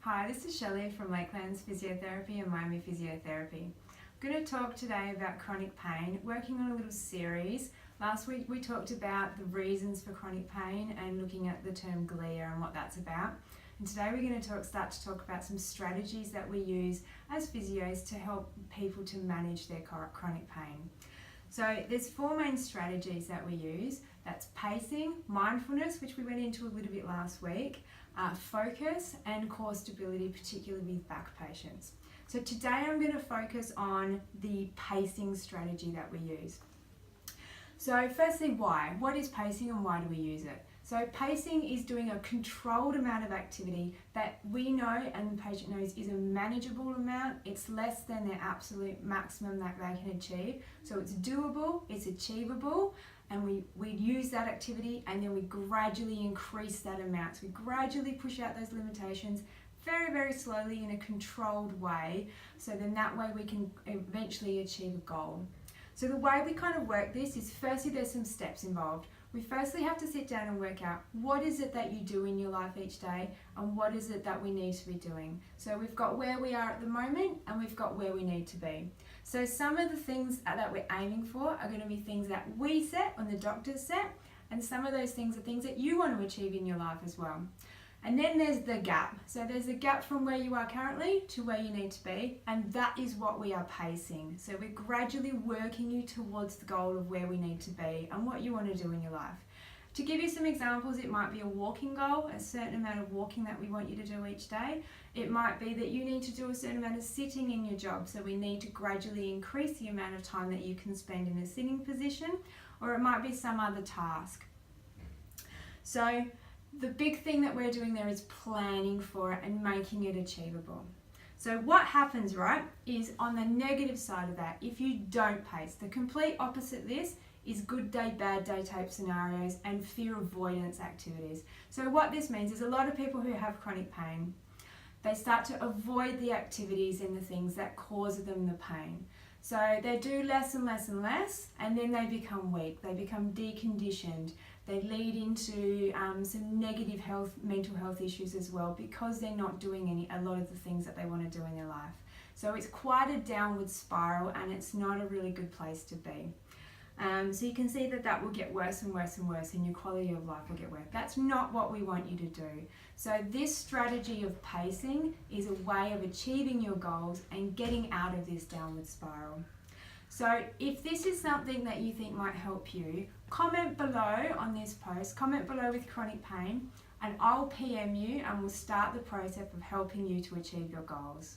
Hi, this is Shelley from Lakelands Physiotherapy and Miami Physiotherapy. I'm going to talk today about chronic pain, working on a little series. Last week we talked about the reasons for chronic pain and looking at the term glia and what that's about. And today we're going to start to talk about some strategies that we use as physios to help people to manage their chronic pain. So there's four main strategies that we use. That's pacing, mindfulness, which we went into a little bit last week, focus and core stability, particularly with back patients. So today I'm going to focus on the pacing strategy that we use. So firstly, why? What is pacing and why do we use it? So pacing is doing a controlled amount of activity that we know and the patient knows is a manageable amount. It's less than their absolute maximum that they can achieve. So it's doable, it's achievable, and we use that activity and then we gradually increase that amount. So we gradually push out those limitations very, very slowly in a controlled way. So then that way we can eventually achieve a goal. So the way we kind of work this is firstly there's some steps involved. We firstly have to sit down and work out what is it that you do in your life each day and what is it that we need to be doing. So we've got where we are at the moment and we've got where we need to be. So some of the things that we're aiming for are going to be things that we set on the doctor's set, and some of those things are things that you want to achieve in your life as well. And then there's the gap. So there's a gap from where you are currently to where you need to be, and that is what we are pacing. So we're gradually working you towards the goal of where we need to be and what you want to do in your life. To give you some examples, it might be a walking goal, a certain amount of walking that we want you to do each day. It might be that you need to do a certain amount of sitting in your job, so we need to gradually increase the amount of time that you can spend in a sitting position, or it might be some other task. So the big thing that we're doing there is planning for it and making it achievable. So what happens, right, is on the negative side of that, if you don't pace, the complete opposite of this is good day, bad day type scenarios and fear avoidance activities. So what this means is a lot of people who have chronic pain, they start to avoid the activities and the things that cause them the pain. So they do less and less and less, and then they become weak, they become deconditioned. They lead into some negative mental health issues as well because they're not doing a lot of the things that they want to do in their life. So it's quite a downward spiral and it's not a really good place to be. So you can see that will get worse and worse and worse and your quality of life will get worse. That's not what we want you to do. So this strategy of pacing is a way of achieving your goals and getting out of this downward spiral. So if this is something that you think might help you, comment below on this post, comment below with chronic pain, and I'll PM you and we'll start the process of helping you to achieve your goals.